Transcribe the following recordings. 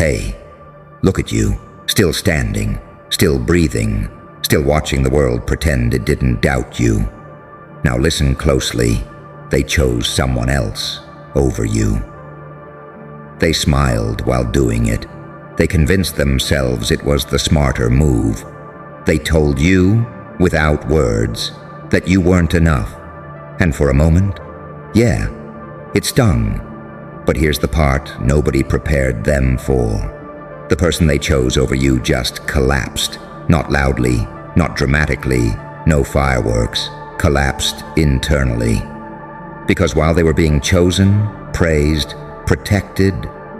Hey, look at you, still standing, still breathing, still watching the world pretend it didn't doubt you. Now listen closely. They chose someone else over you. They smiled while doing it. They convinced themselves it was the smarter move. They told you, without words, that you weren't enough. And for a moment, yeah, it stung. But here's the part nobody prepared them for. The person they chose over you just collapsed. Not loudly, not dramatically, no fireworks. Collapsed internally. Because while they were being chosen, praised, protected,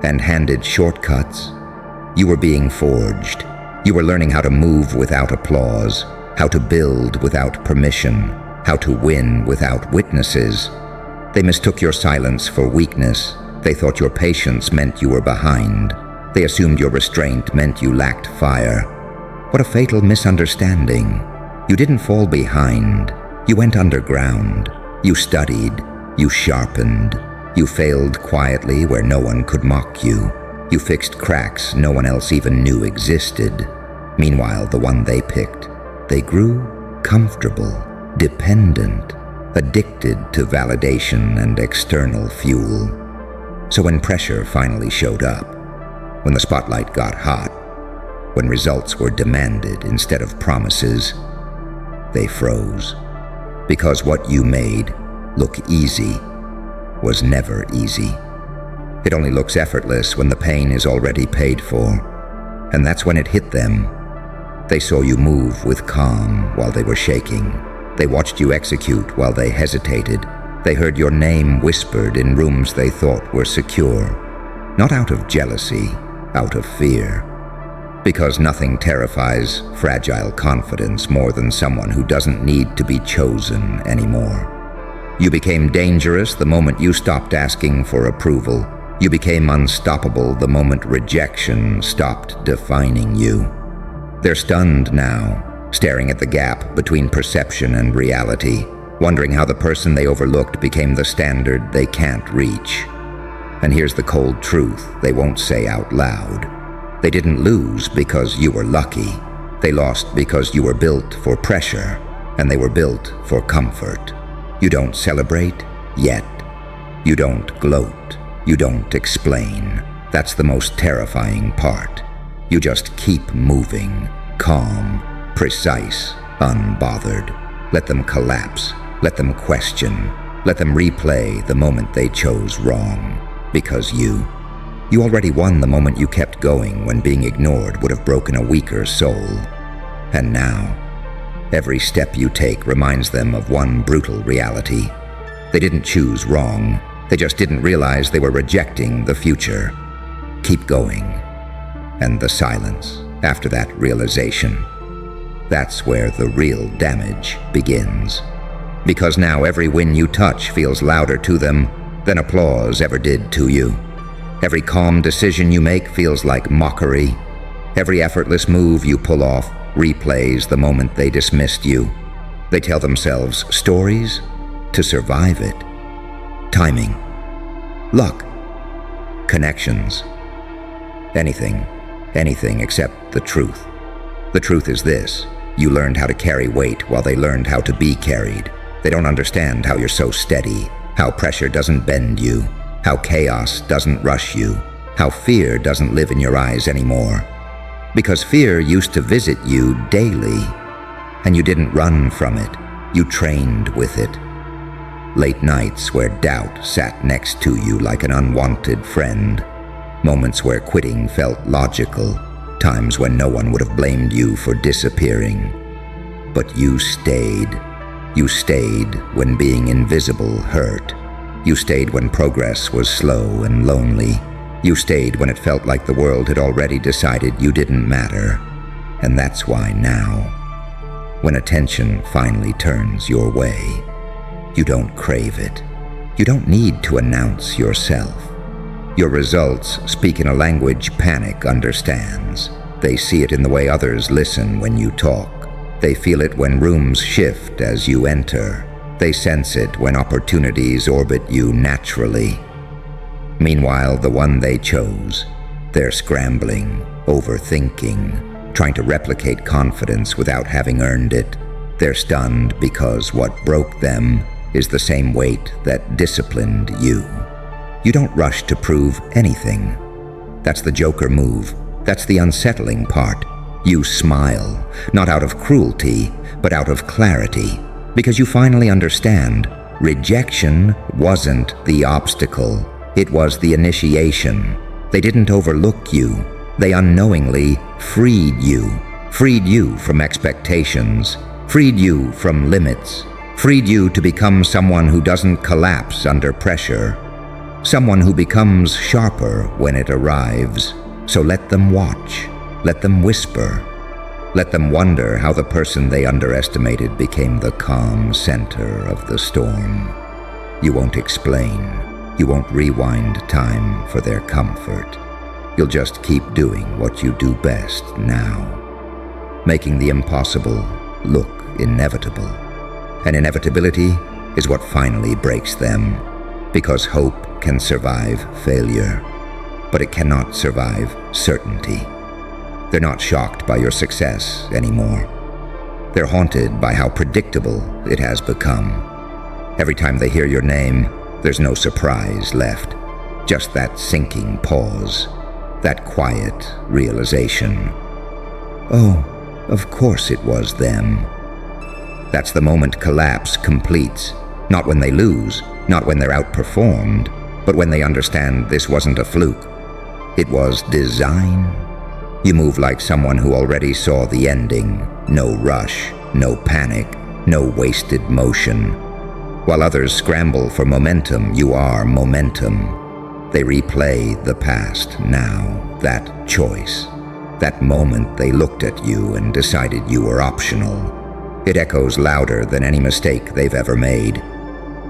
and handed shortcuts, you were being forged. You were learning how to move without applause, how to build without permission, how to win without witnesses. They mistook your silence for weakness. They thought your patience meant you were behind. They assumed your restraint meant you lacked fire. What a fatal misunderstanding. You didn't fall behind. You went underground. You studied. You sharpened. You failed quietly where no one could mock you. You fixed cracks no one else even knew existed. Meanwhile, the one they picked, they grew comfortable, dependent, addicted to validation and external fuel. So when pressure finally showed up, when the spotlight got hot, when results were demanded instead of promises, they froze. Because what you made look easy was never easy. It only looks effortless when the pain is already paid for. And that's when it hit them. They saw you move with calm while they were shaking. They watched you execute while they hesitated. They heard your name whispered in rooms they thought were secure. Not out of jealousy, out of fear. Because nothing terrifies fragile confidence more than someone who doesn't need to be chosen anymore. You became dangerous the moment you stopped asking for approval. You became unstoppable the moment rejection stopped defining you. They're stunned now, staring at the gap between perception and reality, wondering how the person they overlooked became the standard they can't reach. And here's the cold truth they won't say out loud. They didn't lose because you were lucky. They lost because you were built for pressure, and they were built for comfort. You don't celebrate yet. You don't gloat. You don't explain. That's the most terrifying part. You just keep moving, calm, precise, unbothered. Let them collapse. Let them question. Let them replay the moment they chose wrong. Because you already won the moment you kept going when being ignored would have broken a weaker soul. And now, every step you take reminds them of one brutal reality. They didn't choose wrong. They just didn't realize they were rejecting the future. Keep going. And the silence after that realization. That's where the real damage begins. Because now every win you touch feels louder to them than applause ever did to you. Every calm decision you make feels like mockery. Every effortless move you pull off replays the moment they dismissed you. They tell themselves stories to survive it. Timing, luck, connections, anything except the truth. The truth is this: you learned how to carry weight while they learned how to be carried. They don't understand how you're so steady, how pressure doesn't bend you, how chaos doesn't rush you, how fear doesn't live in your eyes anymore. Because fear used to visit you daily, and you didn't run from it, you trained with it. Late nights where doubt sat next to you like an unwanted friend, moments where quitting felt logical, times when no one would have blamed you for disappearing. But you stayed. You stayed when being invisible hurt. You stayed when progress was slow and lonely. You stayed when it felt like the world had already decided you didn't matter. And that's why now, when attention finally turns your way, you don't crave it. You don't need to announce yourself. Your results speak in a language panic understands. They see it in the way others listen when you talk. They feel it when rooms shift as you enter. They sense it when opportunities orbit you naturally. Meanwhile, the one they chose They're scrambling, overthinking, trying to replicate confidence without having earned it. They're stunned because what broke them is the same weight that disciplined you. You don't rush to prove anything. That's the Joker move. That's the unsettling part. You smile, not out of cruelty, but out of clarity, because you finally understand rejection wasn't the obstacle. It was the initiation. They didn't overlook you. They unknowingly freed you from expectations, freed you from limits, freed you to become someone who doesn't collapse under pressure, someone who becomes sharper when it arrives. So let them watch, let them whisper, let them wonder how the person they underestimated became the calm center of the storm. You won't explain, you won't rewind time for their comfort. You'll just keep doing what you do best now, making the impossible look inevitable. And inevitability is what finally breaks them, because hope can survive failure, but it cannot survive certainty. They're not shocked by your success anymore. They're haunted by how predictable it has become. Every time they hear your name, there's no surprise left, just that sinking pause, that quiet realization. Oh, of course it was them. That's the moment collapse completes, not when they lose, not when they're outperformed, but when they understand this wasn't a fluke. It was design. You move like someone who already saw the ending. No rush, no panic, no wasted motion. While others scramble for momentum, you are momentum. They replay the past now, that choice, that moment they looked at you and decided you were optional. It echoes louder than any mistake they've ever made.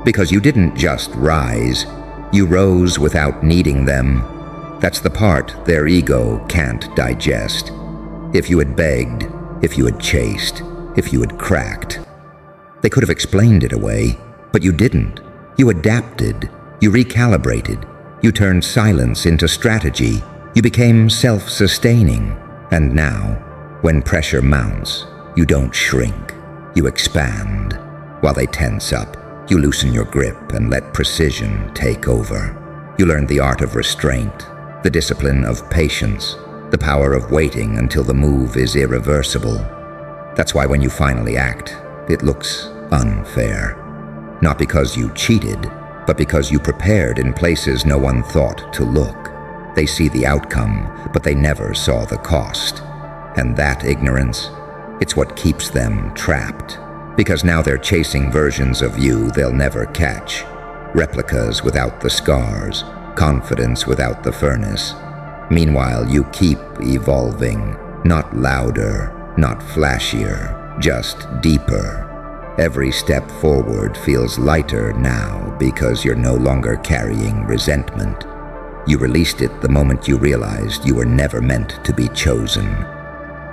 Because you didn't just rise, you rose without needing them. That's the part their ego can't digest. If you had begged, if you had chased, if you had cracked, they could have explained it away, but you didn't. You adapted, you recalibrated, you turned silence into strategy, you became self-sustaining. And now, when pressure mounts, you don't shrink, you expand. While they tense up, you loosen your grip and let precision take over. You learn the art of restraint, the discipline of patience, the power of waiting until the move is irreversible. That's why when you finally act, it looks unfair. Not because you cheated, but because you prepared in places no one thought to look. They see the outcome, but they never saw the cost. And that ignorance, it's what keeps them trapped. Because now they're chasing versions of you they'll never catch. Replicas without the scars, confidence without the furnace. Meanwhile, you keep evolving, not louder, not flashier, just deeper. Every step forward feels lighter now because you're no longer carrying resentment. You released it the moment you realized you were never meant to be chosen.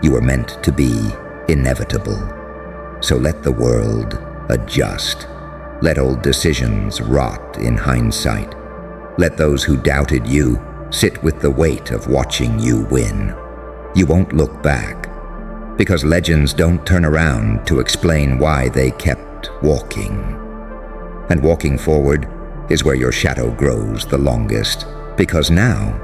You were meant to be inevitable. So let the world adjust. Let old decisions rot in hindsight. Let those who doubted you sit with the weight of watching you win. You won't look back, because legends don't turn around to explain why they kept walking. And walking forward is where your shadow grows the longest, because now,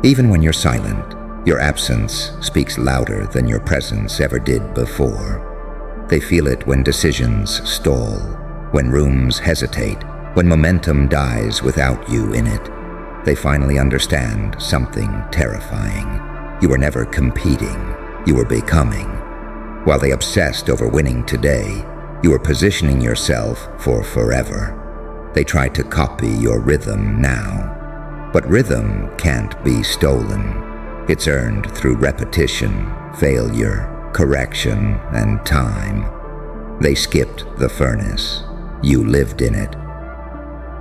even when you're silent, your absence speaks louder than your presence ever did before. They feel it when decisions stall, when rooms hesitate, when momentum dies without you in it. They finally understand something terrifying. You were never competing, you were becoming. While they obsessed over winning today, you were positioning yourself for forever. They try to copy your rhythm now. But rhythm can't be stolen. It's earned through repetition, failure, correction, and time. They skipped the furnace. You lived in it.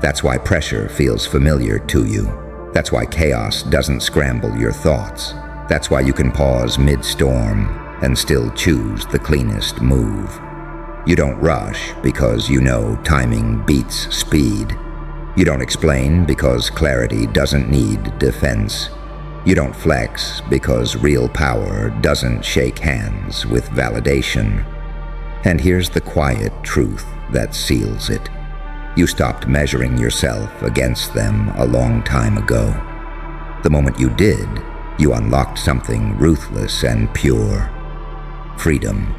That's why pressure feels familiar to you. That's why chaos doesn't scramble your thoughts. That's why you can pause mid-storm and still choose the cleanest move. You don't rush because you know timing beats speed. You don't explain because clarity doesn't need defense. You don't flex because real power doesn't shake hands with validation. And here's the quiet truth that seals it. You stopped measuring yourself against them a long time ago. The moment you did, you unlocked something ruthless and pure. Freedom.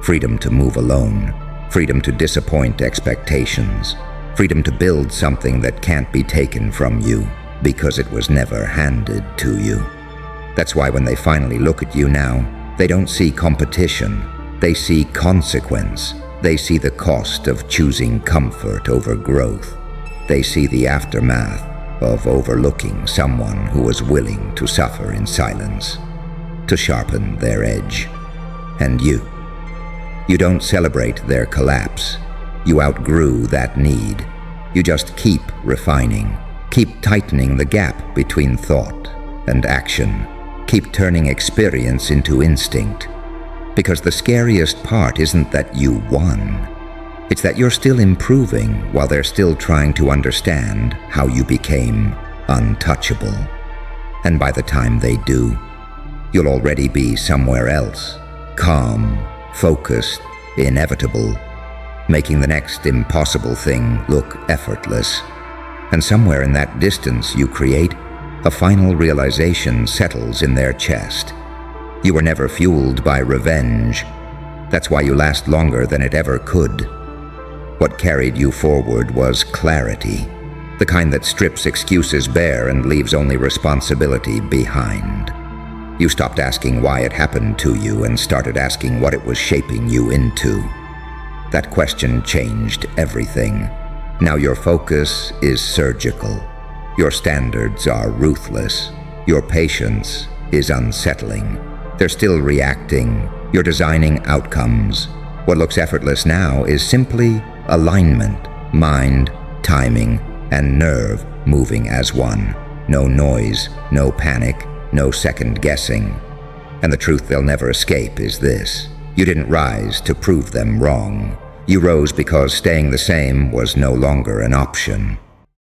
Freedom to move alone. Freedom to disappoint expectations. Freedom to build something that can't be taken from you because it was never handed to you. That's why when they finally look at you now, they don't see competition. They see consequence. They see the cost of choosing comfort over growth. They see the aftermath of overlooking someone who was willing to suffer in silence, to sharpen their edge. And you don't celebrate their collapse. You outgrew that need. You just keep refining, keep tightening the gap between thought and action, keep turning experience into instinct. Because the scariest part isn't that you won. It's that you're still improving while they're still trying to understand how you became untouchable. And by the time they do, you'll already be somewhere else, calm, focused, inevitable, making the next impossible thing look effortless. And somewhere in that distance you create, a final realization settles in their chest. You were never fueled by revenge. That's why you last longer than it ever could. What carried you forward was clarity, the kind that strips excuses bare and leaves only responsibility behind. You stopped asking why it happened to you and started asking what it was shaping you into. That question changed everything. Now your focus is surgical. Your standards are ruthless. Your patience is unsettling. They're still reacting. You're designing outcomes. What looks effortless now is simply alignment, mind, timing, and nerve moving as one. No noise, no panic, no second guessing. And the truth they'll never escape is this: you didn't rise to prove them wrong. You rose because staying the same was no longer an option.